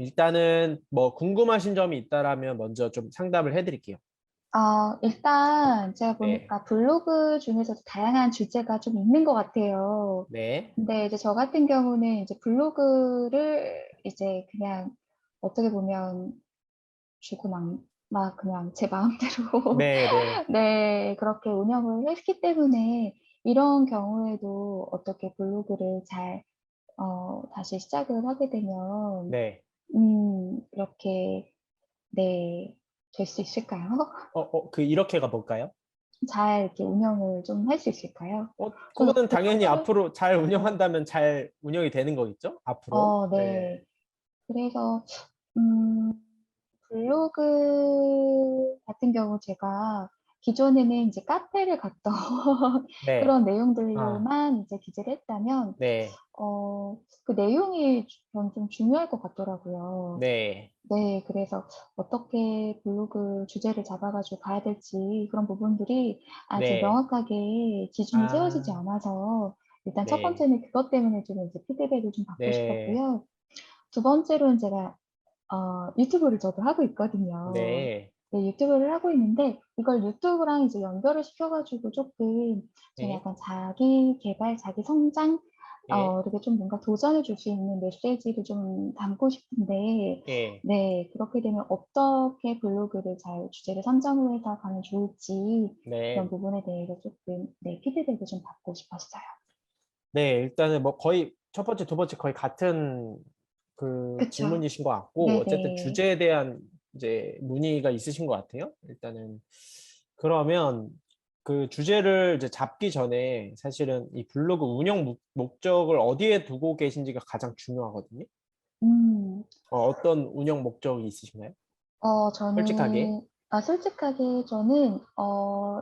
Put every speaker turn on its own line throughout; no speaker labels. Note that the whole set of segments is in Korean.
일단은 뭐 궁금하신 점이 있다라면 먼저 좀 상담을 해드릴게요.
일단 제가
네,
보니까 블로그 중에서도 다양한 주제가 좀 있는 것 같아요.
네,
근데 이제 저 같은 경우는 이제 블로그를 이제 그냥 어떻게 보면 주고 막 그냥 제 마음대로
네, 네,
네, 그렇게 운영을 했기 때문에 이런 경우에도 어떻게 블로그를 잘, 다시 시작을 하게 되면,
네.
이렇게, 네, 될 수 있을까요?
이렇게가 뭘까요?
잘 이렇게 운영을 좀 할 수 있을까요? 저는
그거는 당연히
블로그를,
앞으로 잘
네,
운영한다면 잘 운영이 되는 거겠죠? 앞으로. 네,
네. 그래서, 음, 블로그 같은 경우 제가 기존에는 이제 카페를 갔던
네,
그런
아,
내용들만 이제 기재를 했다면,
네,
그 내용이 저는 좀 중요할 것 같더라고요.
네,
네, 그래서 어떻게 블로그 주제를 잡아가지고 가야 될지 그런 부분들이 아직
네,
명확하게 기준이 세워지지
아,
않아서 일단 첫
네,
번째는 그것 때문에 좀 이제 피드백을 좀 받고
네,
싶었고요. 두 번째로는 제가 유튜브를 저도 하고 있거든요.
네,
네, 유튜브를 하고 있는데 이걸 유튜브랑 이제 연결을 시켜가지고 조금 좀
네,
약간 자기 개발, 자기 성장,
네,
이렇게 좀 뭔가 도전을 줄 수 있는 메시지를 좀 담고 싶은데,
네,
네, 그렇게 되면 어떻게 블로그를 잘 주제를 선정을 해서 가면 좋을지 그런
네,
부분에 대해서 조금, 네, 피드백을 좀 받고 싶었어요.
네. 일단은 뭐 거의 첫 번째, 두 번째 거의 같은 그
그쵸?
질문이신 것 같고, 어쨌든
네네.
주제에 대한 이제 문의가 있으신 것 같아요. 일단은 그러면 그 주제를 이제 잡기 전에 사실은 이 블로그 운영 목적을 어디에 두고 계신지가 가장 중요하거든요.
음.
어떤 운영 목적이 있으신가요? 솔직하게.
솔직하게 저는,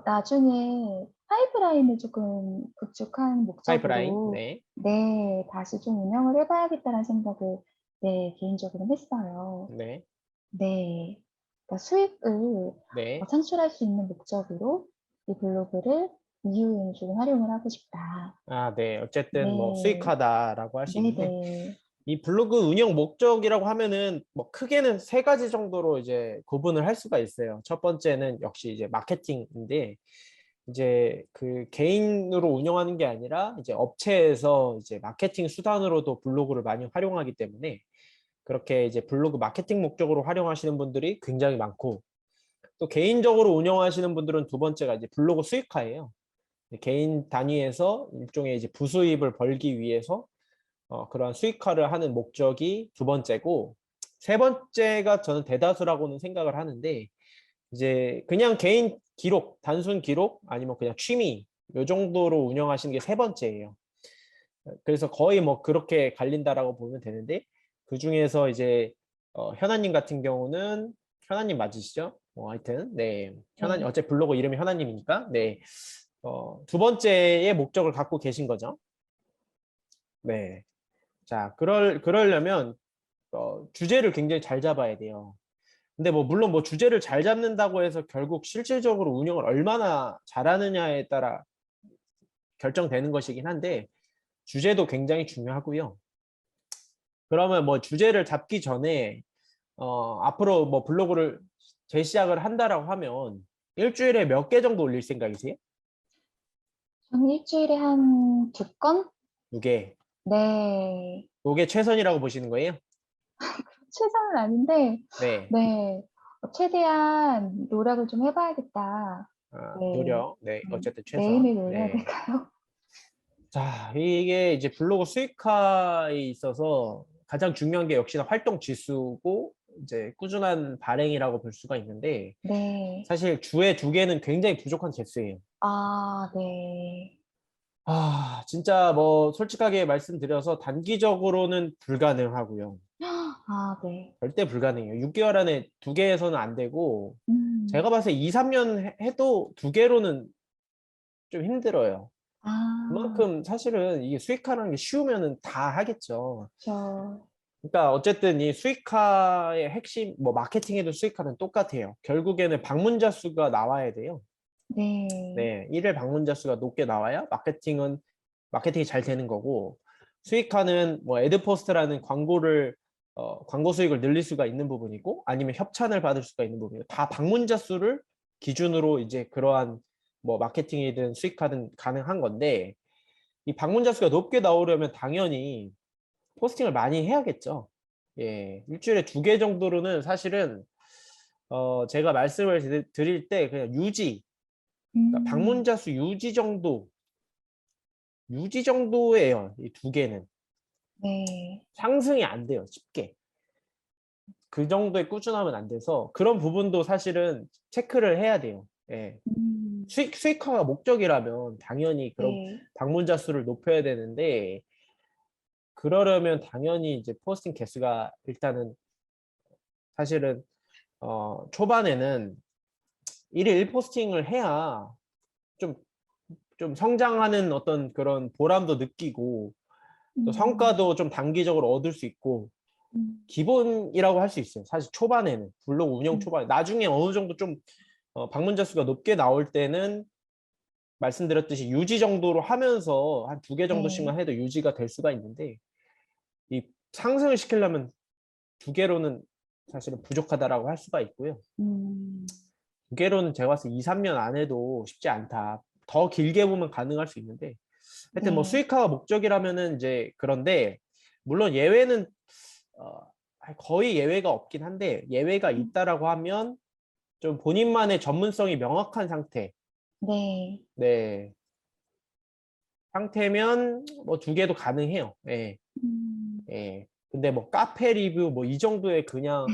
나중에 파이프라인을 조금 구축한
파이프라인.
목적으로,
네.
네, 다시 좀 운영을 해봐야겠다는 생각을, 네, 개인적으로 했어요.
네.
네. 그러니까 수익을
네.
창출할 수 있는 목적으로 이 블로그를 이후에 좀 활용을 하고 싶다.
아, 네. 어쨌든 뭐
네,
수익화다라고 할 수 있는데,
네네.
이 블로그 운영 목적이라고 하면은 뭐 크게는 세 가지 정도로 이제 구분을 할 수가 있어요. 첫 번째는 역시 이제 마케팅인데, 이제 그 개인으로 운영하는 게 아니라 이제 업체에서 이제 마케팅 수단으로도 블로그를 많이 활용하기 때문에 그렇게 이제 블로그 마케팅 목적으로 활용하시는 분들이 굉장히 많고, 또 개인적으로 운영하시는 분들은 두 번째가 이제 블로그 수익화예요. 개인 단위에서 일종의 이제 부수입을 벌기 위해서 그러한 수익화를 하는 목적이 두 번째고, 세 번째가 저는 대다수라고는 생각을 하는데, 이제 그냥 개인 기록, 단순 기록 아니면 그냥 취미 요 정도로 운영하시는 게 세 번째예요. 그래서 거의 뭐 그렇게 갈린다라고 보면 되는데, 그 중에서 이제 현아님 같은 경우는 현아님 맞으시죠? 하여튼 네, 현아님
네.
어째 블로그 이름이 현아님이니까 네, 두 번째의 목적을 갖고 계신 거죠. 네. 자, 그러려면 주제를 굉장히 잘 잡아야 돼요. 근데 뭐 물론 뭐 주제를 잘 잡는다고 해서 결국 실질적으로 운영을 얼마나 잘하느냐에 따라 결정되는 것이긴 한데, 주제도 굉장히 중요하고요. 그러면 뭐 주제를 잡기 전에 앞으로 뭐 블로그를 재시작을 한다라고 하면 일주일에 몇 개 정도 올릴 생각이세요?
저는 일주일에 한 두 건?
두 개.
네.
그게 최선이라고 보시는 거예요?
최선은 아닌데,
네.
네. 최대한 노력을 좀 해봐야겠다. 네.
노력. 네. 어쨌든 최선.
매일매일 올려야
네.
될까요?
자, 이게 이제 블로그 수익화에 있어서 가장 중요한 게 역시나 활동 지수고 이제 꾸준한 발행이라고 볼 수가 있는데,
네.
사실 주에 두 개는 굉장히 부족한 개수예요.
네.
진짜 뭐 솔직하게 말씀드려서 단기적으로는 불가능하고요.
네.
절대 불가능해요. 6개월 안에 두 개에서는 안 되고, 제가
음.
봐서 2, 3년 해도 두 개로는 좀 힘들어요.
아,
그만큼 사실은 이게 수익화라는 게 쉬우면은 다 하겠죠.
저,
그러니까 어쨌든 이 수익화의 핵심, 뭐 마케팅에도 수익화는 똑같아요. 결국에는 방문자 수가 나와야 돼요.
네.
네, 일일 방문자 수가 높게 나와야 마케팅이 잘 되는 거고, 수익화는 뭐 애드포스트라는 광고를 광고 수익을 늘릴 수가 있는 부분이고 아니면 협찬을 받을 수가 있는 부분이고 다 방문자 수를 기준으로 이제 그러한 뭐 마케팅이든 수익화든 가능한 건데 이 방문자 수가 높게 나오려면 당연히 포스팅을 많이 해야겠죠. 예, 일주일에 2개 정도로는 사실은 제가 말씀을 드릴 때 그냥 유지, 그러니까
음.
방문자 수 유지 정도예요. 이 2개는
네.
상승이 안 돼요. 쉽게. 그 정도의 꾸준하면 안 돼서 그런 부분도 사실은 체크를 해야 돼요. 예.
음.
수익화가 목적이라면 당연히 그런
네.
방문자 수를 높여야 되는데 그러려면 당연히 이제 포스팅 개수가 일단은 사실은 초반에는 1일 1포스팅을 해야 좀, 좀 성장하는 어떤 그런 보람도 느끼고 또
음.
성과도 좀 단기적으로 얻을 수 있고
음.
기본이라고 할 수 있어요. 사실 초반에는 블로그 운영
음.
초반에 나중에 어느 정도 좀 방문자 수가 높게 나올 때는 말씀드렸듯이 유지 정도로 하면서 한 2개
네.
정도씩만 해도 유지가 될 수가 있는데 이 상승을 시키려면 2개로는 사실은 부족하다라고 할 수가 있고요.
음.
2개로는 제가 봤을 때 2, 3년 안 해도 쉽지 않다. 더 길게 보면 가능할 수 있는데 하여튼 뭐
네.
수익화가 목적이라면은 이제 그런데 물론 예외는 어, 거의 예외가 없긴 한데 예외가
음.
있다라고 하면 좀 본인만의 전문성이 명확한 상태.
네.
네. 상태면 뭐 2개도 가능해요. 예.
음.
예. 근데 뭐 카페 리뷰 뭐 이 정도의 그냥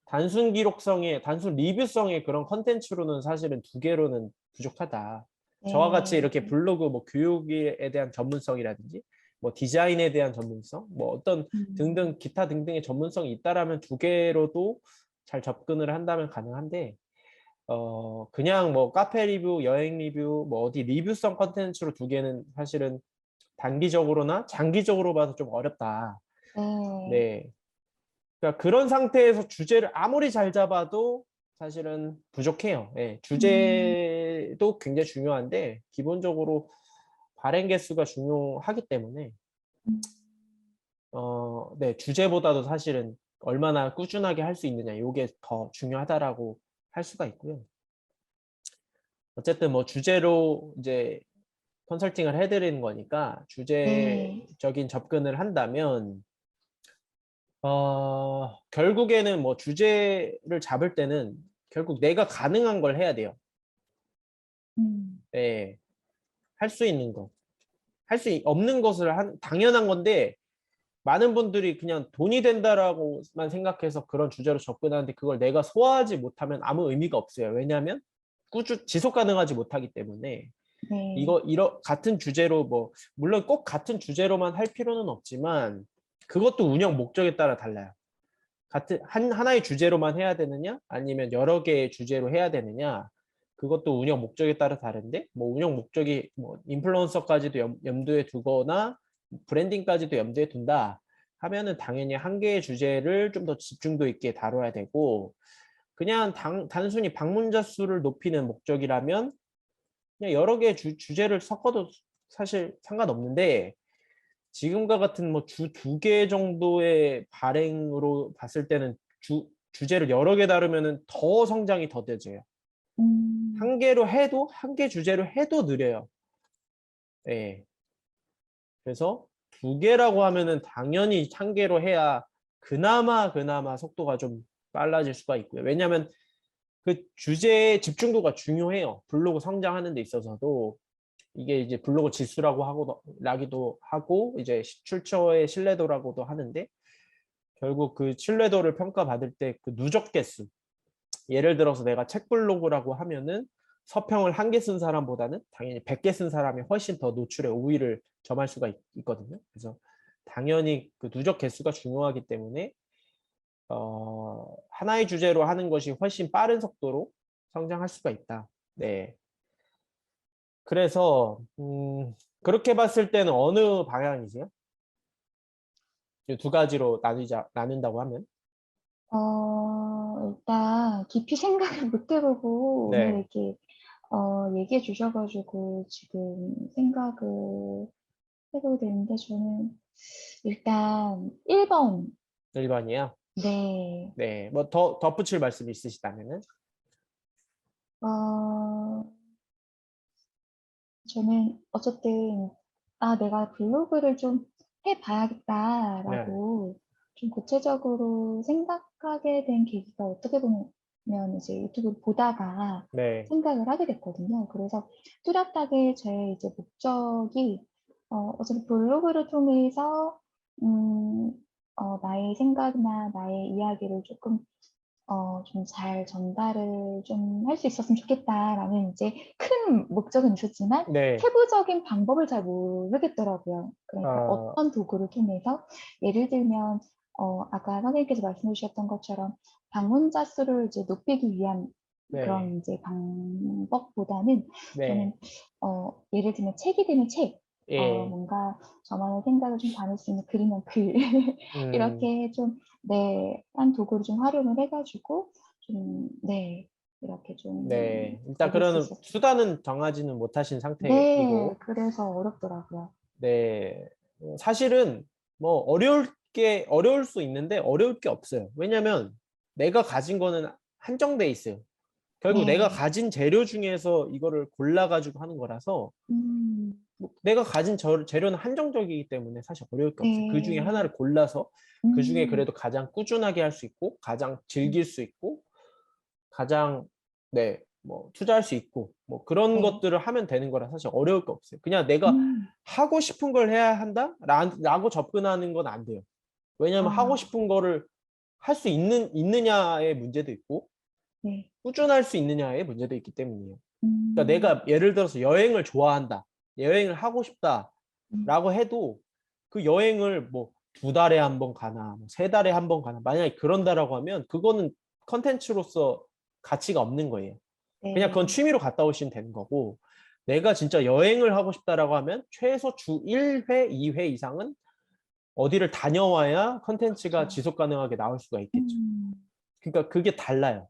단순 기록성의 단순 리뷰성의 그런 컨텐츠로는 사실은 2개로는 부족하다. 저와 같이
네.
이렇게 블로그 뭐 교육에 대한 전문성이라든지 뭐 디자인에 대한 전문성 뭐 어떤
음.
등등 기타 등등의 전문성이 있다라면 2개로도 잘 접근을 한다면 가능한데 그냥 뭐 카페 리뷰, 여행 리뷰, 뭐 어디 리뷰성 컨텐츠로 2개는 사실은 단기적으로나 장기적으로 봐서 좀 어렵다.
네.
네. 그러니까 그런 상태에서 주제를 아무리 잘 잡아도 사실은 부족해요. 예,
음.
주제도 굉장히 중요한데 기본적으로 발행 개수가 중요하기 때문에
음.
네, 주제보다도 사실은 얼마나 꾸준하게 할 수 있느냐 이게 더 중요하다라고 할 수가 있고요. 어쨌든 뭐 주제로 이제 컨설팅을 해드리는 거니까
네.
주제적인 접근을 한다면 결국에는 뭐 주제를 잡을 때는 결국 내가 가능한 걸 해야 돼요.
음.
네, 할 수 있는 거. 할 수 없는 것을 당연한 건데 많은 분들이 그냥 돈이 된다라고만 생각해서 그런 주제로 접근하는데 그걸 내가 소화하지 못하면 아무 의미가 없어요. 왜냐하면 지속 가능하지 못하기 때문에
네.
같은 주제로 뭐 물론 꼭 같은 주제로만 할 필요는 없지만 그것도 운영 목적에 따라 달라요. 같은 하나의 주제로만 해야 되느냐 아니면 여러 개의 주제로 해야 되느냐 그것도 운영 목적에 따라 다른데 뭐 운영 목적이 뭐 인플루언서까지도 염두에 두거나 브랜딩까지도 염두에 둔다 하면은 당연히 한 개의 주제를 좀 더 집중도 있게 다뤄야 되고 그냥 단순히 방문자 수를 높이는 목적이라면 그냥 여러 개의 주제를 섞어도 사실 상관없는데 지금과 같은 뭐 주 2개 정도의 발행으로 봤을 때는 주제를 여러 개 다루면은 더 성장이 더뎌져요.
음.
한 개로 해도 한 개 주제로 해도 느려요. 예. 그래서 2개라고 하면은 당연히 한 개로 해야 그나마 속도가 좀 빨라질 수가 있고요. 왜냐하면 그 주제의 집중도가 중요해요. 블로그 성장하는 데 있어서도 이게 이제 블로그 지수라고 라기도 하고 이제 출처의 신뢰도라고도 하는데 결국 그 신뢰도를 평가받을 때 그 누적 개수 예를 들어서 내가 책 블로그라고 하면은 서평을 1개 쓴 사람보다는 당연히 100개 쓴 사람이 훨씬 더 노출에 우위를 점할 수가 있거든요. 그래서 당연히 그 누적 개수가 중요하기 때문에 하나의 주제로 하는 것이 훨씬 빠른 속도로 성장할 수가 있다. 네. 그래서 그렇게 봤을 때는 어느 방향이세요? 이 2가지로 나눈다고 하면?
일단 깊이 생각을 못 해보고 오늘
네.
이렇게 얘기해 주셔 가지고 지금 생각을 해 보게 되는데 저는 일단 1번
1번이요?
네.
네. 뭐 더 덧붙일 말씀 있으시다면은?
어, 저는 어쨌든, 내가 블로그를 좀
네.
해봐야겠다라고 좀 구체적으로 생각하게 된 계기가 어떻게 보면 이제 유튜브를 보다가
네.
생각을 하게 됐거든요. 그래서 뚜렷하게 제 이제 목적이, 어차피 블로그를 통해서, 음, 나의 생각이나 나의 이야기를 조금 좀 잘 전달을 좀 할 수 있었으면 좋겠다라는 이제 큰 목적은 있었지만
네.
세부적인 방법을 잘 모르겠더라고요. 그러니까
어,
어떤 도구를 통해서 예를 들면 아까 선생님께서 말씀해 주셨던 것처럼 방문자 수를 이제 높이기 위한
네.
그런 이제 방법보다는
네.
저는 예를 들면 책이 되면 책,
예.
뭔가 저만의 생각을 좀 담을 수 있는 글이면 글
음,
이렇게 좀 네, 한 도구를 좀 활용을 해가지고 좀 네, 이렇게 좀
네. 일단
알릴 수
그런
있었어요.
수단은 정하지는 못하신
네,
상태이고,
그래서 어렵더라고요.
네. 사실은 뭐 어려울 수 있는데 어려울 게 없어요. 왜냐면 내가 가진 거는 한정돼 있어요. 결국 내가
네,
가진 재료 중에서 이거를 골라가지고 하는 거라서
음,
뭐 내가 가진 재료는 한정적이기 때문에 사실 어려울 게 없어요. 그 중에
네,
하나를 골라서 그 중에
음,
그래도 가장 꾸준하게 할 수 있고 가장
음,
즐길 수 있고 가장 네, 뭐 투자할 수 있고 뭐 그런
네,
것들을 하면 되는 거라 사실 어려울 게 없어요. 그냥 내가
음,
하고 싶은 걸 해야 한다? 라고 접근하는 건 안 돼요. 왜냐하면 하고
아,
싶은 거를 할 수 있느냐의 문제도 있고
네,
꾸준할 수 있느냐의 문제도 있기 때문이에요. 그러니까
음,
내가 예를 들어서 여행을 좋아한다. 여행을 하고
음,
싶다라고 해도 그 여행을 뭐 2달에 한 번 가나, 뭐 3달에 한 번 가나, 만약에 그런다라고 하면 그거는 컨텐츠로서 가치가 없는 거예요. 그냥 그건
네,
취미로 갔다 오시면 되는 거고, 내가 진짜 여행을 하고 싶다라고 하면 최소 주 1회, 2회 이상은 어디를 다녀와야 컨텐츠가
그렇죠.
지속 가능하게 나올 수가 있겠죠.
음,
그러니까 그게 달라요.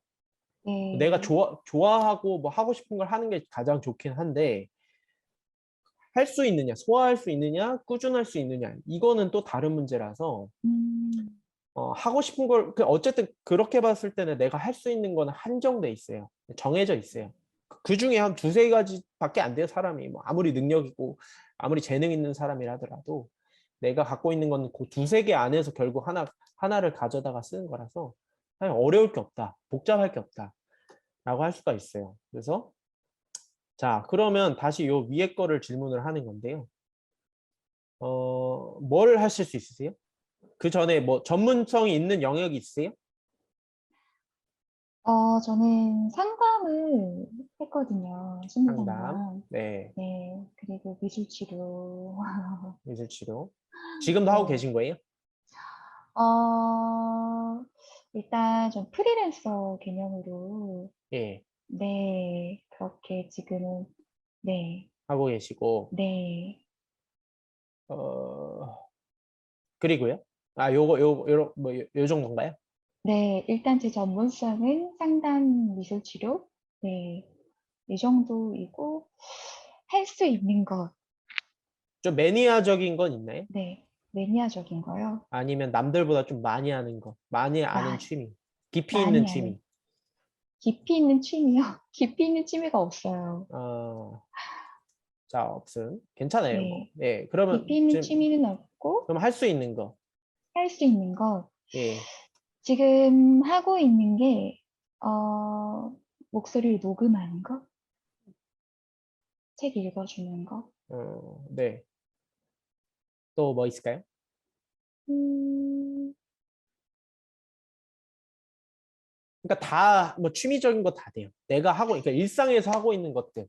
내가
네,
좋아하고 뭐 하고 싶은 걸 하는 게 가장 좋긴 한데, 할 수 있느냐, 소화할 수 있느냐, 꾸준할 수 있느냐, 이거는 또 다른 문제라서,
음,
하고 싶은 걸, 어쨌든 그렇게 봤을 때는 내가 할 수 있는 거는 한정돼 있어요. 정해져 있어요. 그 중에 한 두세 가지밖에 안 돼요, 사람이. 뭐 아무리 능력이고, 아무리 재능 있는 사람이라 하더라도, 내가 갖고 있는 거는 그 두세 개 안에서 결국 하나를 가져다가 쓰는 거라서, 사실 어려울 게 없다, 복잡할 게 없다, 라고 할 수가 있어요. 그래서, 자, 그러면 다시 요 위에 거를 질문을 하는 건데요. 뭘 하실 수 있으세요? 그 전에 뭐 전문성이 있는 영역이 있으세요?
저는 상담을 했거든요. 심리
상담,
상담.
네,
네, 그리고 미술 치료.
미술치료. 지금도 하고
네.
계신 거예요?
어, 일단 좀 프리랜서 개념으로,
예,
네, 그렇게 지금은, 네,
하고 계시고,
네,
어, 그리고요? 아, 요 정도인가요?
네, 일단 제 전문성은 상담 미술 치료, 네, 이 정도이고, 할 수 있는 것,
좀 매니아적인 건 있나요?
네, 매니아적인 거요.
아니면 남들보다 좀 많이 하는 거, 많이 아는
마,
취미, 깊이 있는
많이 아는,
취미.
깊이 있는 취미요? 깊이 있는 취미가 없어요.
어, 자, 없음. 괜찮아요, 뭐.
네,
예,
깊이
그러면
있는
지금,
취미는 없고,
그럼 할 수 있는 거.
할 수 있는 것,
예,
지금 하고 있는 게, 어, 목소리를 녹음하는 거? 책 읽어주는 거?
네. 또 뭐 있을까요?
음,
그러니까 다 뭐 취미적인 거 다 돼요. 내가 하고 그러니까 일상에서 하고 있는 것들.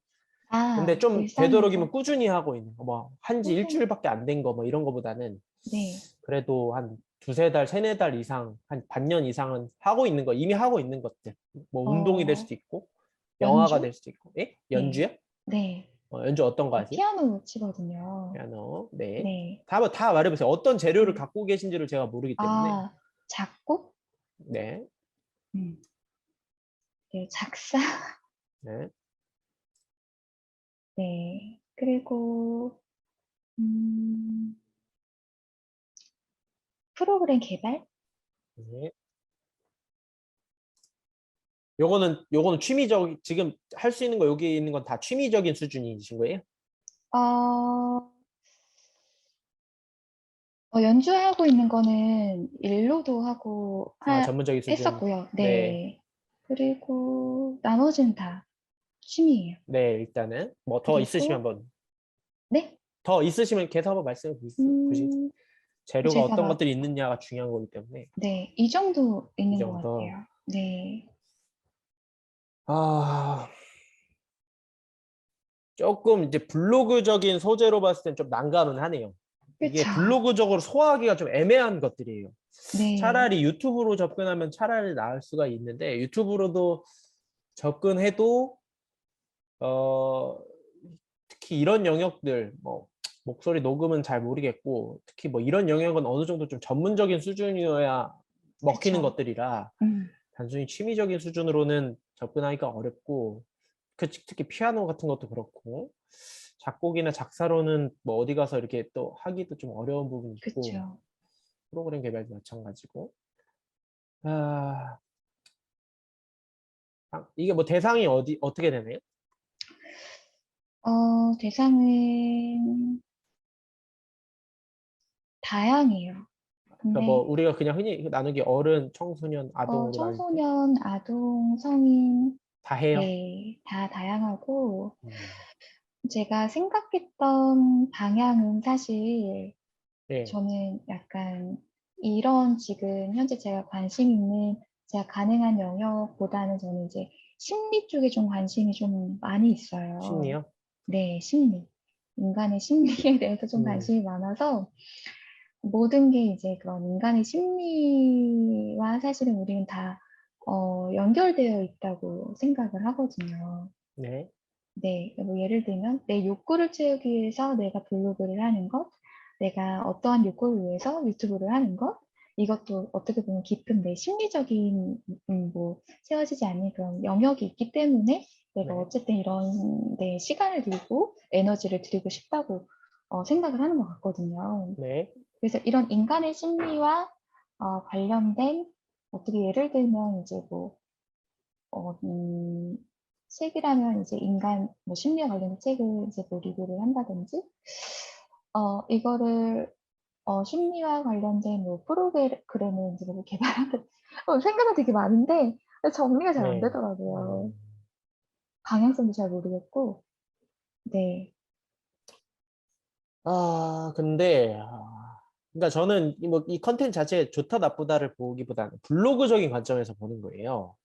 근데 좀 되도록이면
일상에서
꾸준히 하고 있는 거. 뭐 한지
꾸준히,
일주일밖에 안 된 거 뭐 이런 거보다는
네,
그래도 한 두세 달, 세네 달 이상, 한 반년 이상은 하고 있는 거, 이미 하고 있는 것들. 뭐 운동이 될
어,
수도 있고, 영화가 될
연주?
수도 있고. 예?
네,
연주요?
네,
연주 어떤 거 하세요?
피아노 치거든요.
피아노. 네.
네,
다 말해보세요. 어떤 재료를
네.
갖고 계신지를 제가 모르기 때문에.
아, 작곡?
네.
음, 네, 작사?
네.
네, 그리고, 음, 프로그램 개발?
네. 요거는 취미적, 지금 할 수 있는 거 여기 있는 건 다 취미적인 수준이신 거예요?
어, 연주하고 있는 거는 일로도 하고
아, 전문적인 수준.
했었고요.
네.
네. 그리고 나머지는 다 취미예요.
네, 일단은 뭐 더 있으시면
그리고
한번
네.
더 있으시면 계속 한번 말씀해 보시죠.
음,
재료가
제가
어떤
막
것들이 있느냐가 중요한 거기 때문에
네, 이 정도
이
있는 것
정도.
같아요. 네.
아, 조금 이제 블로그적인 소재로 봤을 땐 좀 난감은 하네요. 이게
그쵸.
블로그적으로 소화하기가 좀 애매한 것들이에요.
네.
차라리 유튜브로 접근하면 차라리 나을 수가 있는데 유튜브로도 접근해도 어 특히 이런 영역들 뭐 목소리 녹음은 잘 모르겠고 특히 뭐 이런 영역은 어느 정도 좀 전문적인 수준이어야 먹히는
그쵸.
것들이라
음,
단순히 취미적인 수준으로는 접근하기가 어렵고 특히 피아노 같은 것도 그렇고 작곡이나 작사로는 뭐 어디 가서 이렇게 또 하기도 좀 어려운 부분이 있고
그쵸.
프로그램 개발도 마찬가지고 아, 이게 뭐 대상이 어떻게 되나요?
대상은 다양해요.
그러니까 뭐
근데,
우리가 그냥 흔히 나누기 어른, 청소년, 아동으로 나눌 때
청소년, 아동, 성인,
다 해요.
네, 다 다양하고,
음.
제가 생각했던 방향은 사실
네,
저는 약간 이런 지금 현재 제가 관심 있는 제가 가능한 영역보다는 저는 이제 심리 쪽에 좀 관심이 좀 많이 있어요.
심리요?
네, 심리. 인간의 심리에 대해서 좀
음,
관심이 많아서 모든 게 이제 그런 인간의 심리와 사실은 우리는 다 연결되어 있다고 생각을 하거든요.
네,
네, 뭐 예를 들면 내 욕구를 채우기 위해서 내가 블로그를 하는 것, 내가 어떠한 욕구를 위해서 유튜브를 하는 것, 이것도 어떻게 보면 깊은 내 심리적인 뭐 채워지지 않는 그런 영역이 있기 때문에 내가
네,
어쨌든 이런 데 시간을 들이고 에너지를 들이고 싶다고 생각을 하는 것 같거든요.
네,
그래서 이런 인간의 심리와 관련된 어떻게 예를 들면 이제 뭐 어, 음, 책이라면 이제 인간 뭐 심리에 관련된 책을 이제 뭐 리뷰를 한다든지 이거를 심리와 관련된 뭐 프로그램을 이제 뭐 개발한다 생각은 되게 많은데 정리가 잘 안
네.
되더라고요.
음.
방향성도 잘 모르겠고 네.
근데 그러니까 저는 이 컨텐츠 자체 좋다 나쁘다를 보기보다는 블로그적인 관점에서 보는 거예요.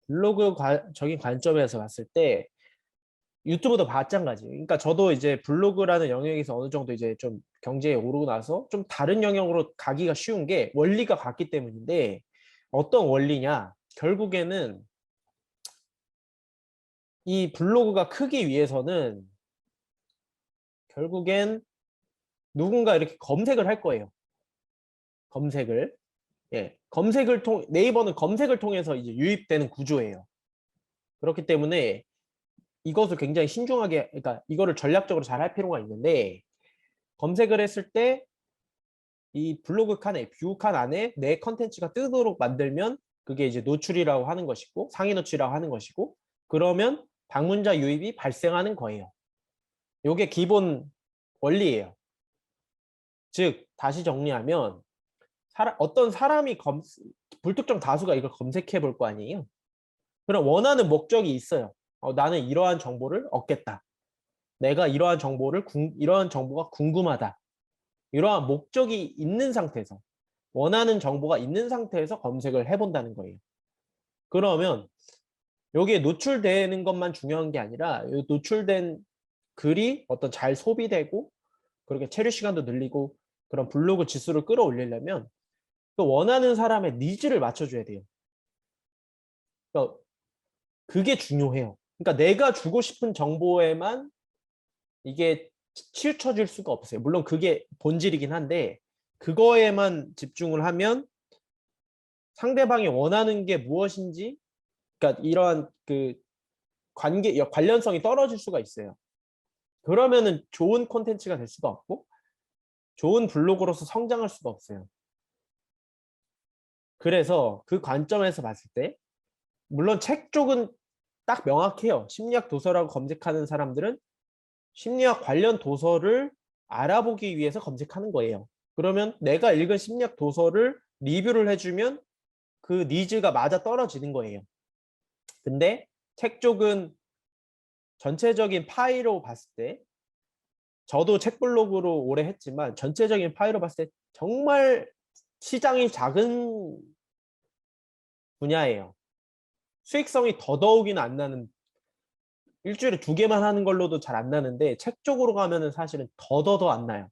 블로그적인 관점에서 봤을 때 유튜브도 마찬가지. 그러니까 저도 이제 블로그라는 영역에서 어느 정도 이제 좀 경제에 오르고 나서 좀 다른 영역으로 가기가 쉬운 게 원리가 같기 때문인데 어떤 원리냐? 결국에는 이 블로그가 크기 위해서는 결국엔 누군가 이렇게 검색을 할 거예요. 검색을. 예. 네이버는 검색을 통해서 이제 유입되는 구조예요. 그렇기 때문에 이것을 굉장히 신중하게, 그러니까 이거를 전략적으로 잘 할 필요가 있는데 검색을 했을 때 이 블로그 칸에 뷰 칸 안에 내 컨텐츠가 뜨도록 만들면 그게 이제 노출이라고 하는 것이고 상위 노출이라고 하는 것이고 그러면 방문자 유입이 발생하는 거예요. 이게 기본 원리예요. 즉 다시 정리하면 어떤 사람이 불특정 다수가 이걸 검색해 볼 거 아니에요. 그럼 원하는 목적이 있어요. 나는 이러한 정보를 얻겠다. 내가 이러한 정보가 궁금하다. 이러한 목적이 있는 상태에서 원하는 정보가 있는 상태에서 검색을 해본다는 거예요. 그러면 여기에 노출되는 것만 중요한 게 아니라 노출된 글이 어떤 잘 소비되고 그렇게 체류 시간도 늘리고 그런 블로그 지수를 끌어올리려면 또 원하는 사람의 니즈를 맞춰줘야 돼요. 그러니까 그게 중요해요. 그러니까 내가 주고 싶은 정보에만 이게 치우쳐질 수가 없어요. 물론 그게 본질이긴 한데 그거에만 집중을 하면 상대방이 원하는 게 무엇인지 그러니까 이러한 그 관련성이 떨어질 수가 있어요. 그러면은 좋은 콘텐츠가 될 수가 없고 좋은 블로그로서 성장할 수가 없어요. 그래서 그 관점에서 봤을 때 물론 책 쪽은 딱 명확해요. 심리학 도서라고 검색하는 사람들은 심리학 관련 도서를 알아보기 위해서 검색하는 거예요. 그러면 내가 읽은 심리학 도서를 리뷰를 해주면 그 니즈가 맞아 떨어지는 거예요. 근데 책 쪽은 전체적인 파이로 봤을 때 저도 책 블로그로 오래 했지만 전체적인 파이로 봤을 때 정말 시장이 작은 분야예요. 수익성이 더더욱이나 안 나는 일주일에 2개만 하는 걸로도 잘 안 나는데 책 쪽으로 가면은 사실은 더더더 안 나요.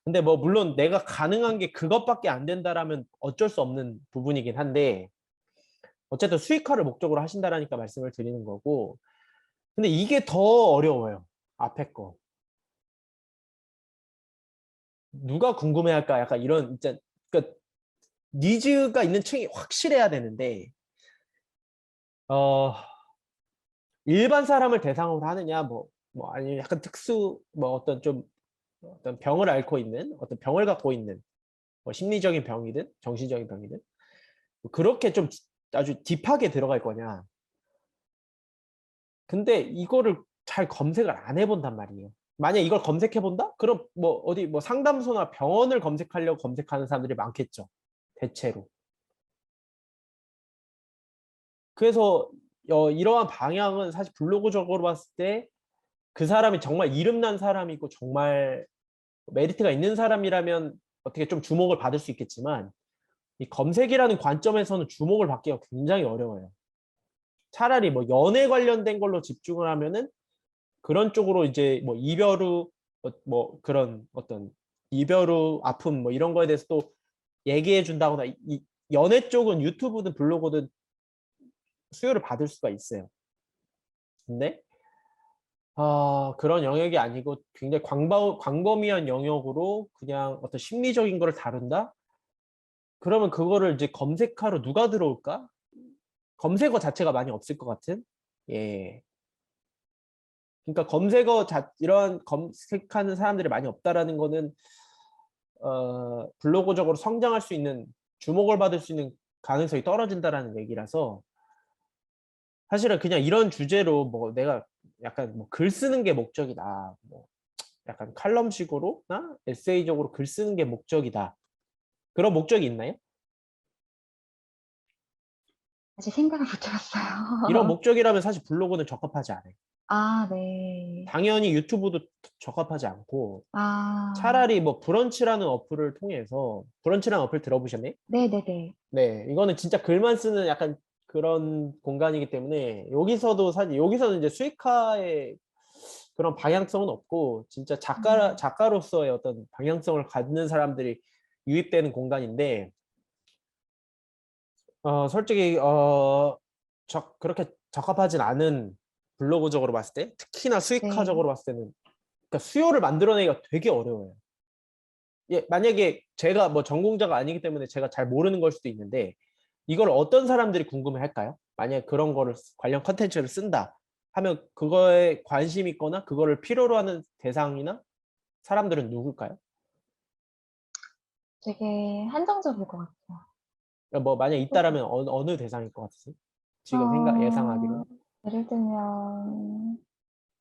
근데 뭐 물론 내가 가능한 게 그것밖에 안 된다라면 어쩔 수 없는 부분이긴 한데 어쨌든 수익화를 목적으로 하신다라니까 말씀을 드리는 거고 근데 이게 더 어려워요. 앞에 거. 누가 궁금해할까? 약간 이런 진짜 그러니까 니즈가 있는 층이 확실해야 되는데 어 일반 사람을 대상으로 하느냐 뭐 아니면 약간 특수 뭐 어떤 좀 어떤 병을 앓고 있는 어떤 병을 갖고 있는 뭐 심리적인 병이든 정신적인 병이든 뭐 그렇게 좀 아주 딥하게 들어갈 거냐. 근데 이거를 잘 검색을 안 해본단 말이에요. 만약 이걸 검색해 본다? 그럼 뭐 어디 뭐 상담소나 병원을 검색하려고 검색하는 사람들이 많겠죠. 대체로. 그래서 이러한 방향은 사실 블로그적으로 봤을 때 그 사람이 정말 이름난 사람이고 정말 메리트가 있는 사람이라면 어떻게 좀 주목을 받을 수 있겠지만 이 검색이라는 관점에서는 주목을 받기가 굉장히 어려워요. 차라리 뭐 연애 관련된 걸로 집중을 하면은 그런 쪽으로 이제 뭐 이별 후 뭐 그런 어떤 이별 후 아픔 뭐 이런 거에 대해서 또 얘기해 준다거나 이 연애 쪽은 유튜브든 블로그든 수요를 받을 수가 있어요. 근데 그런 영역이 아니고 굉장히 광범위한 영역으로 그냥 어떤 심리적인 거를 다룬다? 그러면 그거를 이제 검색하러 누가 들어올까? 검색어 자체가 많이 없을 것 같은? 예. 그러니까 이러한 검색하는 사람들이 많이 없다라는 거는 블로그적으로 성장할 수 있는 주목을 받을 수 있는 가능성이 떨어진다라는 얘기라서 사실은 그냥 이런 주제로 뭐 내가 약간 뭐 글 쓰는 게 목적이다. 뭐 약간 칼럼식으로나 에세이적으로 글 쓰는 게 목적이다. 그런 목적이 있나요?
아직 생각을 못
이런
해봤어요.
목적이라면 사실 블로그는 적합하지 않아요.
아, 네.
당연히 유튜브도 적합하지 않고
아,
차라리 뭐 브런치라는 어플을 통해서 브런치라는 어플 들어보셨나요?
네네네.
네, 이거는 진짜 글만 쓰는 약간 그런 공간이기 때문에 여기서도 사실 여기서는 이제 수익화의 그런 방향성은 없고 진짜 작가로서의 어떤 방향성을 갖는 사람들이 유입되는 공간인데 솔직히 그렇게 적합하진 않은 블로그적으로 봤을 때 특히나
네.
수익화적으로 봤을 때는 그러니까 수요를 만들어내기가 되게 어려워요. 예, 만약에 제가 뭐 전공자가 아니기 때문에 제가 잘 모르는 걸 수도 있는데 이걸 어떤 사람들이 궁금해 할까요? 만약 그런 거를 관련 컨텐츠를 쓴다 하면 그거에 관심 있거나 그거를 필요로 하는 대상이나 사람들은 누굴까요?
되게 한정적일 것 같아요.
그러니까 뭐 만약 있다라면 어느 대상일 것 같으세요? 지금 예상하기로.
어, 예를 들면,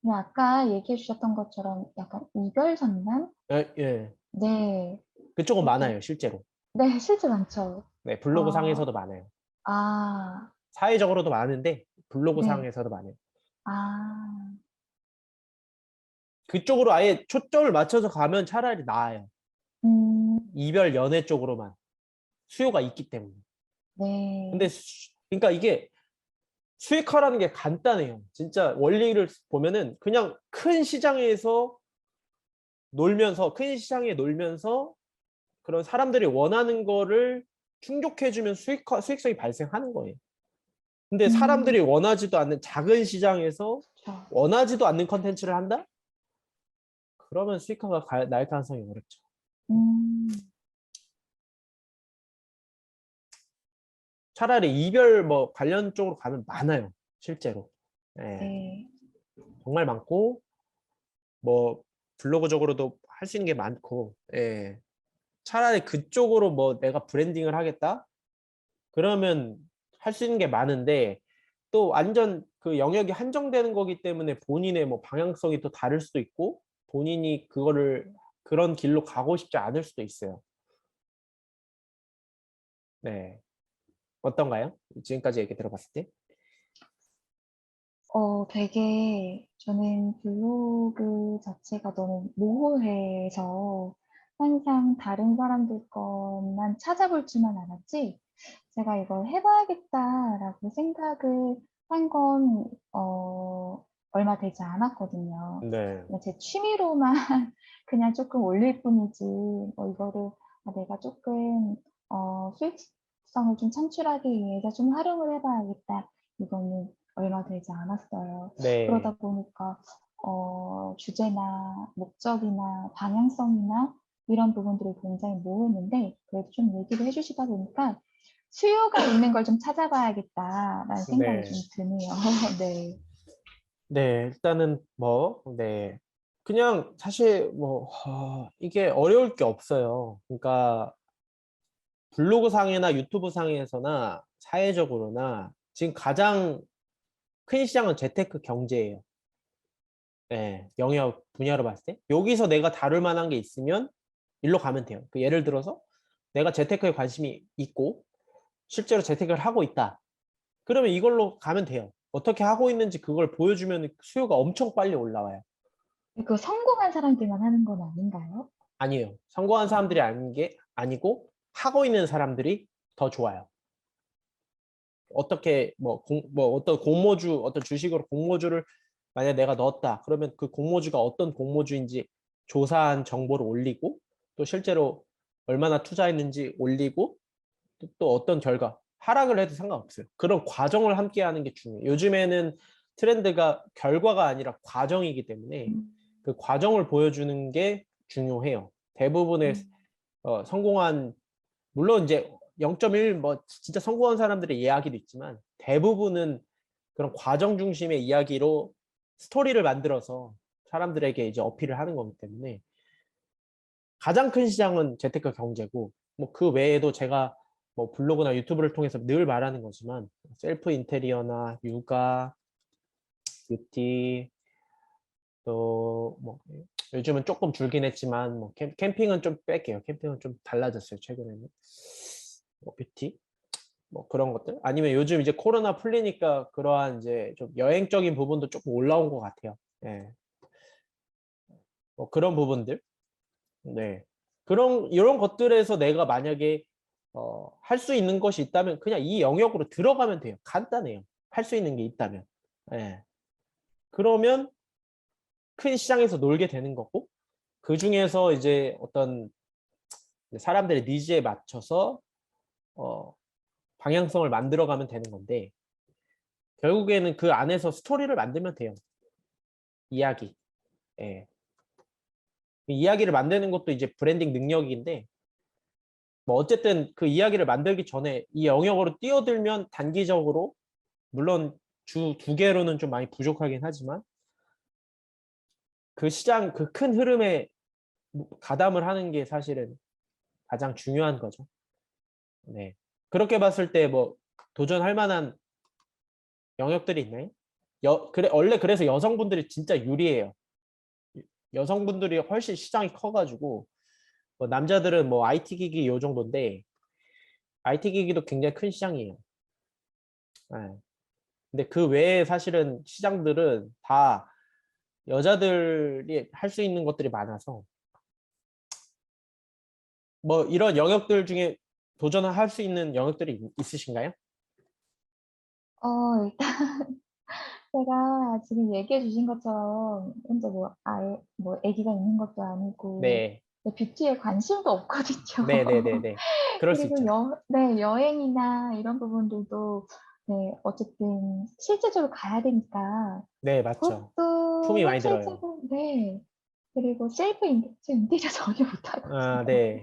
그냥 아까 얘기해 주셨던 것처럼 약간 이별 상담?
예, 예.
네.
그쪽은
그렇게,
많아요, 실제로.
네, 실제 많죠.
네, 블로그
어,
상에서도 많아요.
아,
사회적으로도 많은데 블로그
네.
상에서도 많아요.
아,
그쪽으로 아예 초점을 맞춰서 가면 차라리 나아요.
음,
이별 연애 쪽으로만 수요가 있기 때문에. 근데
네.
그러니까 이게 수익화라는 게 간단해요. 진짜 원리를 보면은 그냥 큰 시장에 놀면서 그런 사람들이 원하는 거를 충족해주면 수익성이 발생하는 거예요. 근데
음,
사람들이 원하지도 않는 작은 시장에서
그렇죠.
원하지도 않는 컨텐츠를 한다? 그러면 수익화가 날 가능성이 어렵죠.
음,
차라리 이별 뭐 관련 쪽으로 가면 많아요. 실제로. 예,
네.
정말 많고 뭐 블로그적으로도 할 수 있는 게 많고 예. 차라리 그쪽으로 뭐 내가 브랜딩을 하겠다? 그러면 할 수 있는 게 많은데 또 완전 그 영역이 한정되는 거기 때문에 본인의 뭐 방향성이 또 다를 수도 있고 본인이 그거를 그런 길로 가고 싶지 않을 수도 있어요. 네. 어떤가요? 지금까지 얘기 들어봤을 때?
되게 저는 블로그 자체가 너무 모호해서 항상 다른 사람들 것만 찾아볼 줄만 알았지, 제가 이걸 해봐야겠다라고 생각을 한 건, 얼마 되지 않았거든요.
네.
그냥 제 취미로만 그냥 조금 올릴 뿐이지, 이거를 내가 조금, 수익성을 좀 창출하기 위해서 좀 활용을 해봐야겠다. 이거는 얼마 되지 않았어요.
네.
그러다 보니까 주제나 목적이나 방향성이나 이런 부분들이 굉장히 모호했는데, 그래도 좀 얘기를 해주시다 보니까 수요가 있는 걸 좀 찾아봐야겠다라는 생각이
네.
좀 드네요. 네.
네. 일단은 뭐 네. 그냥 사실 뭐 이게 어려울 게 없어요. 그러니까 블로그 상이나 유튜브 상에서나 사회적으로나 지금 가장 큰 시장은 재테크 경제예요. 예. 영역 분야로 봤을 때. 여기서 내가 다룰 만한 게 있으면 일로 가면 돼요. 그 예를 들어서 내가 재테크에 관심이 있고 실제로 재테크를 하고 있다. 그러면 이걸로 가면 돼요. 어떻게 하고 있는지 그걸 보여주면 수요가 엄청 빨리 올라와요.
그 성공한 사람들만 하는 건 아닌가요?
아니에요. 성공한 사람들이 아닌 게 아니고 하고 있는 사람들이 더 좋아요. 어떻게 뭐 어떤 공모주 어떤 주식으로 공모주를 만약에 내가 넣었다. 그러면 그 공모주가 어떤 공모주인지 조사한 정보를 올리고 또 실제로 얼마나 투자했는지 올리고 또 어떤 결과 하락을 해도 상관없어요. 그런 과정을 함께 하는 게 중요해요. 요즘에는 트렌드가 결과가 아니라 과정이기 때문에
음,
그 과정을 보여주는 게 중요해요. 대부분의
음,
성공한 물론 이제 0.1 뭐 진짜 성공한 사람들의 이야기도 있지만 대부분은 그런 과정 중심의 이야기로 스토리를 만들어서 사람들에게 이제 어필을 하는 거기 때문에 가장 큰 시장은 재테크 경제고 뭐 그 외에도 제가 뭐 블로그나 유튜브를 통해서 늘 말하는 거지만 셀프 인테리어나 육아, 뷰티 또 뭐 요즘은 조금 줄긴 했지만 뭐 캠핑은 좀 뺄게요. 캠핑은 좀 달라졌어요 최근에는. 뭐 뷰티 뭐 그런 것들 아니면 요즘 이제 코로나 풀리니까 그러한 이제 좀 여행적인 부분도 조금 올라온 것 같아요. 예. 뭐 그런 부분들 네. 그런 이런 것들에서 내가 만약에 할 수 있는 것이 있다면 그냥 이 영역으로 들어가면 돼요. 간단해요. 할 수 있는 게 있다면. 예. 그러면 큰 시장에서 놀게 되는 거고 그중에서 이제 어떤 사람들의 니즈에 맞춰서 어 방향성을 만들어 가면 되는 건데 결국에는 그 안에서 스토리를 만들면 돼요. 이야기. 예. 이야기를 만드는 것도 이제 브랜딩 능력인데 뭐 어쨌든 그 이야기를 만들기 전에 이 영역으로 뛰어들면 단기적으로 물론 주 두 개로는 좀 많이 부족하긴 하지만 그 시장 그 큰 흐름에 가담을 하는 게 사실은 가장 중요한 거죠. 네. 그렇게 봤을 때 뭐 도전할 만한 영역들이 있나요? 그래 원래 그래서 여성분들이 진짜 유리해요. 여성분들이 훨씬 시장이 커가지고 뭐 남자들은 뭐 IT 기기 요 정도인데 IT 기기도 굉장히 큰 시장이에요. 예. 근데 그 외에 사실은 시장들은 다 여자들이 할 수 있는 것들이 많아서 뭐 이런 영역들 중에 도전을 할 수 있는 영역들이 있으신가요?
일단 제가 지금 얘기해 주신 것처럼 현재 뭐 뭐 아기가 있는 것도 아니고
네.
뷰티에 관심도 없거든요.
네네네네. 그럴 수
그리고
있죠.
네, 여행이나 이런 부분들도 네, 어쨌든 실제적으로 가야 되니까
네, 맞죠.
그것도
품이 많이 들어요.
현실적으로 네. 그리고 저 인테리어 전혀
아,
못하거든요.
네.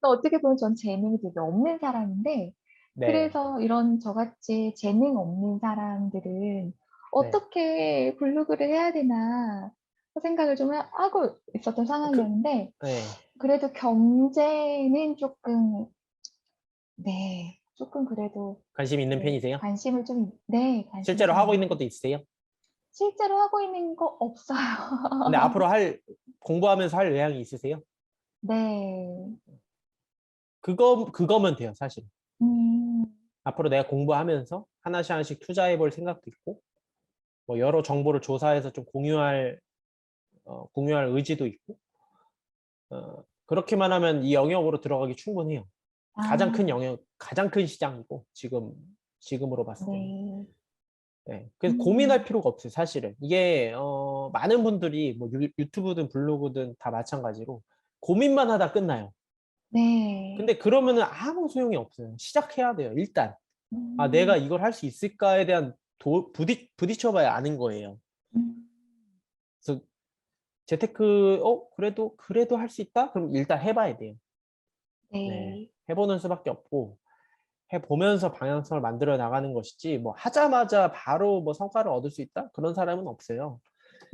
또 어떻게 보면 전 재능이 되게 없는 사람인데,
네.
그래서 이런 저같이 재능 없는 사람들은
네.
어떻게 블로그를 해야 되나 생각을 좀 하고 있었던
그,
상황이었는데,
네.
그래도 경제는 조금, 네. 조금 그래도
관심 있는
네,
편이세요?
관심을 좀, 네, 관심이
실제로
좀
하고
있는
있는
편.
것도 있으세요?
실제로 하고 있는 거 없어요.
근데 앞으로 공부하면서 할 의향이 있으세요?
네.
그거면 돼요, 사실.
음,
앞으로 내가 공부하면서 하나씩 하나씩 투자해 볼 생각도 있고, 뭐 여러 정보를 조사해서 좀 공유할 의지도 있고, 그렇게만 하면 이 영역으로 들어가기 충분해요.
아,
가장 큰 시장이고, 지금으로 봤을 때는.
네.
네. 그래서 고민할
음,
필요가 없어요, 사실은. 이게, 많은 분들이 뭐 유튜브든 블로그든 다 마찬가지로 고민만 하다 끝나요.
네.
근데 그러면은 아무 소용이 없어요. 시작해야 돼요, 일단. 아, 내가
음,
이걸 할 수 있을까에 대한 부딪혀봐야 아는 거예요.
음,
그래서 그래도 할 수 있다? 그럼 일단 해봐야 돼요. 네.
네.
해보는 수밖에 없고, 해보면서 방향성을 만들어 나가는 것이지, 뭐 하자마자 바로 뭐 성과를 얻을 수 있다? 그런 사람은 없어요.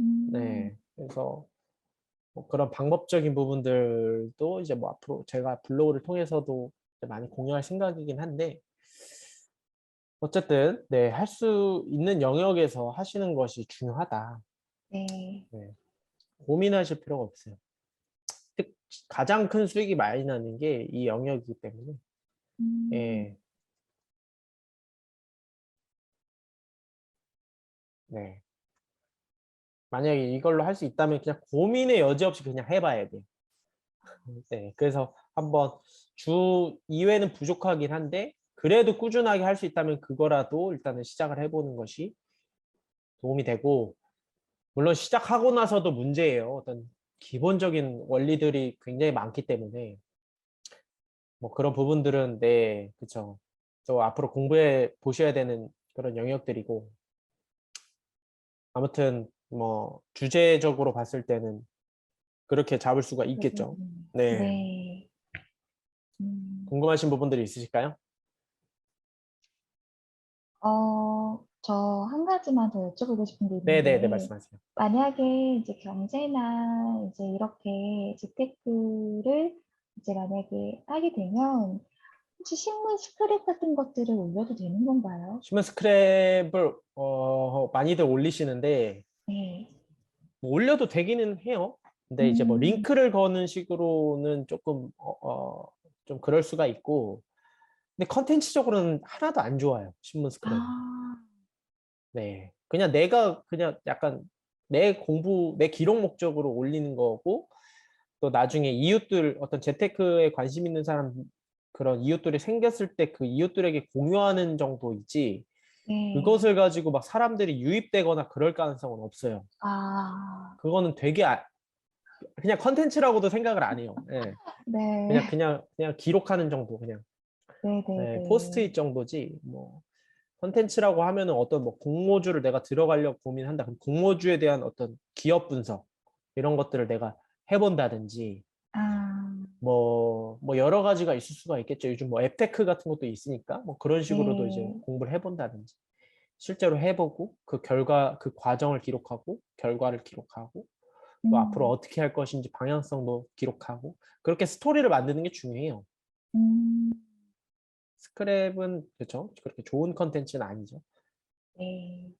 음,
네. 그래서 뭐 그런 방법적인 부분들도 이제 뭐 앞으로 제가 블로그를 통해서도 이제 많이 공유할 생각이긴 한데, 어쨌든, 네, 할 수 있는 영역에서 하시는 것이 중요하다.
네.
네. 고민하실 필요가 없어요. 특- 가장 큰 수익이 많이 나는 게 이 영역이기 때문에,
음,
예, 네. 만약에 이걸로 할 수 있다면 그냥 고민의 여지 없이 그냥 해봐야 돼요. 네. 그래서 한번 주 2회는 부족하긴 한데, 그래도 꾸준하게 할 수 있다면 그거라도 일단은 시작을 해보는 것이 도움이 되고, 물론 시작하고 나서도 문제예요. 어떤 기본적인 원리들이 굉장히 많기 때문에, 뭐 그런 부분들은 네, 그쵸. 또 앞으로 공부해 보셔야 되는 그런 영역들이고, 아무튼 뭐 주제적으로 봤을 때는 그렇게 잡을 수가
그
있겠죠.
부분.
네.
네. 음,
궁금하신 부분들이 있으실까요?
저 한 가지만 더 여쭤보고 싶은 게
네네네,
있는데,
말씀하세요.
만약에 이제 경제나 이제 이렇게 재테크를 이제 만약에 하게 되면, 혹시 신문 스크랩 같은 것들을 올려도 되는 건가요?
신문 스크랩을 많이들 올리시는데
네.
뭐 올려도 되기는 해요. 근데 이제 뭐
음,
링크를 거는 식으로는 조금 좀 그럴 수가 있고, 근데 컨텐츠적으로는 하나도 안 좋아요. 신문 스크랩은.
아,
네. 그냥 내가 그냥 약간 내 기록 목적으로 올리는 거고, 또 나중에 이웃들, 어떤 재테크에 관심 있는 사람, 그런 이웃들이 생겼을 때 그 이웃들에게 공유하는 정도이지,
네.
그것을 가지고 막 사람들이 유입되거나 그럴 가능성은 없어요.
아,
그거는 그냥 컨텐츠라고도 생각을 안 해요. 예.
네.
그냥 기록하는 정도, 그냥. 예,
네네네.
포스트잇 정도지, 뭐. 컨텐츠라고 하면은 어떤 뭐 공모주를 내가 들어가려고 고민한다. 그럼 공모주에 대한 어떤 기업 분석, 이런 것들을 내가 해본다든지,
아,
뭐 여러 가지가 있을 수가 있겠죠. 요즘 뭐 앱테크 같은 것도 있으니까 뭐 그런 식으로도 이제
네.
공부를 해본다든지, 실제로 해보고 그 과정을 기록하고 결과를 기록하고 또 앞으로
음,
어떻게 할 것인지 방향성도 기록하고, 그렇게 스토리를 만드는 게 중요해요.
음,
스크랩은 그렇죠. 그렇게 좋은 컨텐츠는 아니죠.
네.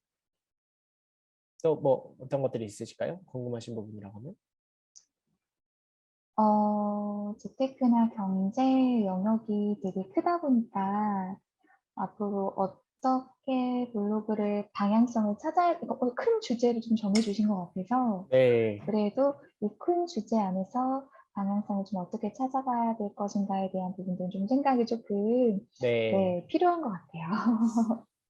또 뭐 어떤 것들이 있으실까요? 궁금하신 부분이라고 하면.
재테크나 경제 영역이 되게 크다 보니까 앞으로 어떻게 블로그를 방향성을 찾아야, 이거 큰 주제를 좀 정해주신 것 같아서
네,
그래도 이 큰 주제 안에서 방향성을 좀 어떻게 찾아가야 될 것인가에 대한 부분들은 좀 생각이 조금,
네.
네, 필요한 것 같아요.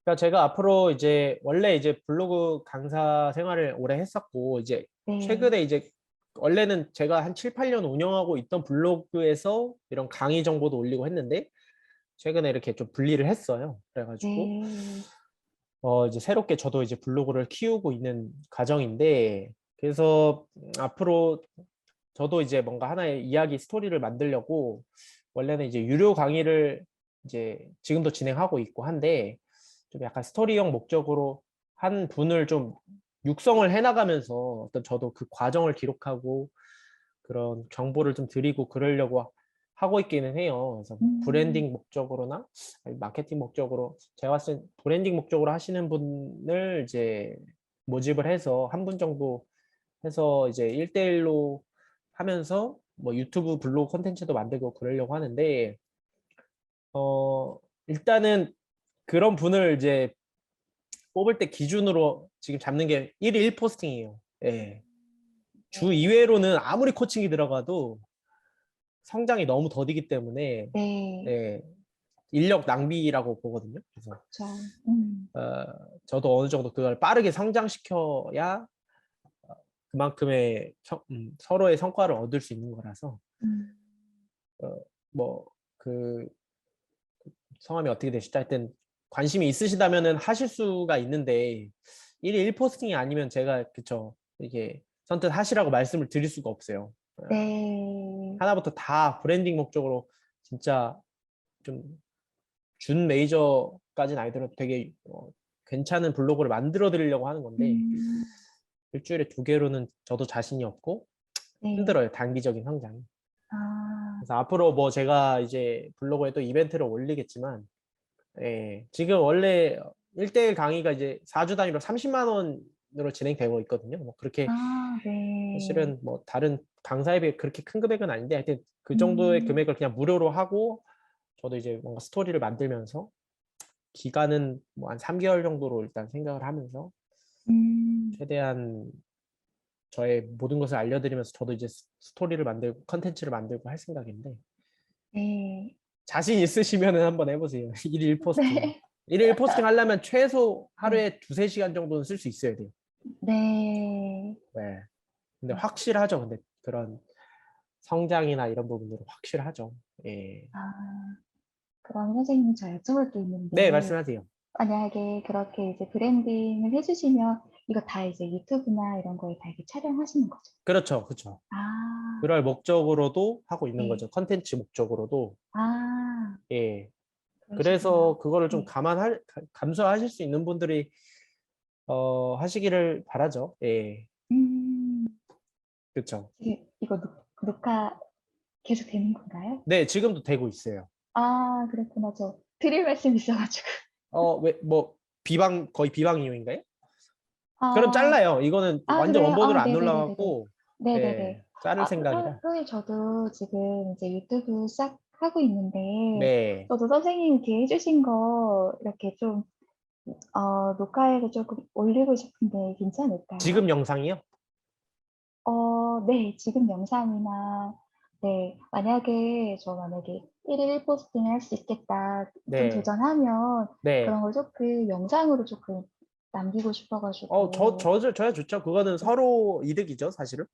그러니까 제가 앞으로 이제 원래 이제 블로그 강사 생활을 오래 했었고, 이제
네,
최근에 이제 원래는 제가 한 7, 8년 운영하고 있던 블로그에서 이런 강의 정보도 올리고 했는데, 최근에 이렇게 좀 분리를 했어요. 그래가지고
네,
이제 새롭게 저도 이제 블로그를 키우고 있는 과정인데, 그래서 앞으로 저도 이제 뭔가 하나의 이야기 스토리를 만들려고 원래는 이제 유료 강의를 이제 지금도 진행하고 있고 한데, 좀 약간 스토리형 목적으로 한 분을 좀 육성을 해나가면서 어떤 저도 그 과정을 기록하고 그런 정보를 좀 드리고 그러려고 하고 있기는 해요. 그래서 브랜딩 목적으로나 아니, 마케팅 목적으로 제가 봤을 때 브랜딩 목적으로 하시는 분을 이제 모집을 해서 한 분 정도 해서 이제 1대1로 하면서 뭐 유튜브 블로그 콘텐츠도 만들고 그러려고 하는데 일단은 그런 분을 이제 뽑을 때 기준으로 지금 잡는 게 1일 1포스팅이에요. 예. 주 2회로는 아무리 코칭이 들어가도 성장이 너무 더디기 때문에
네.
예, 인력 낭비라고 보거든요. 그래서
그쵸.
저도 어느 정도 그걸 빠르게 성장시켜야 그만큼의 서로의 성과를 얻을 수 있는 거라서
음.
뭐 그 성함이 어떻게 되시다 하여튼 관심이 있으시다면은 하실 수가 있는데 1일 1포스팅이 아니면 제가 그쵸 이게 선뜻 하시라고 말씀을 드릴 수가 없어요.
네.
하나부터 다 브랜딩 목적으로 진짜 좀 준 메이저까지는 아니더라도 되게 괜찮은 블로그를 만들어 드리려고 하는 건데
음.
일주일에 2개로는 저도 자신이 없고
네.
힘들어요. 단기적인 성장이.
아.
그래서 앞으로 뭐 제가 이제 블로그에 또 이벤트를 올리겠지만 예, 지금 원래 1대1 강의가 이제 4주 단위로 30만 원으로 진행되고 있거든요. 뭐 그렇게
아 네.
사실은 뭐 다른 강사에 비해 그렇게 큰 금액은 아닌데 하여튼 그 정도의
음.
금액을 그냥 무료로 하고 저도 이제 뭔가 스토리를 만들면서 기간은 뭐 한 3개월 정도로 일단 생각을 하면서
음.
최대한 저의 모든 것을 알려드리면서 저도 이제 스토리를 만들고 컨텐츠를 만들고 할 생각인데
네.
자신 있으시면은 한번 해보세요. 1일 1포스팅.
네.
1일 1포스팅 하려면 최소
네.
하루에 2~3시간 정도는 쓸 수 있어야 돼요.
네.
네. 근데
네.
확실하죠. 근데 그런 성장이나 이런 부분들은 확실하죠. 예.
아. 그럼 선생님 저 여쭤볼 게
네,
있는데
말씀하세요.
만약에 그렇게 이제 브랜딩을 해 주시면 이거 다 이제 유튜브나 이런 거에 다 이렇게 촬영하시는 거죠?
그렇죠. 그렇죠.
아.
그럴 목적으로도 하고 있는
네.
거죠. 컨텐츠 목적으로도.
아.
예.
그러시구나.
그래서 그거를 좀
네.
감수하실 수 있는 분들이 하시기를 바라죠. 예.
음.
그렇죠.
이거 녹화 계속 되는 건가요?
네, 지금도 되고 있어요.
아 그렇구나. 저 드릴 말씀이 있어 가지고.
왜 뭐 거의 비방 이용인가요? 그럼
아.
잘라요. 이거는
아
완전
그래요?
원본으로
아
안
네네네네네.
올라가고 예.
네네네.
자를
아
생각이라.
선생님 저도 지금 이제 유튜브 시작하고 있는데
네.
저도 선생님이 이렇게 해 주신 거 이렇게 좀 녹화해서 쪼끔 올리고 싶은데 괜찮을까요?
지금 영상이요?
네. 지금 영상이나 네. 만약에 1일 1 포스팅을 할 수 있겠다 좀
네.
도전하면 그런
네.
걸 쪼끔 영상으로 쪼끔 남기고 싶어 가지고
저야 좋죠. 그거는
네.
서로 이득이죠, 사실은.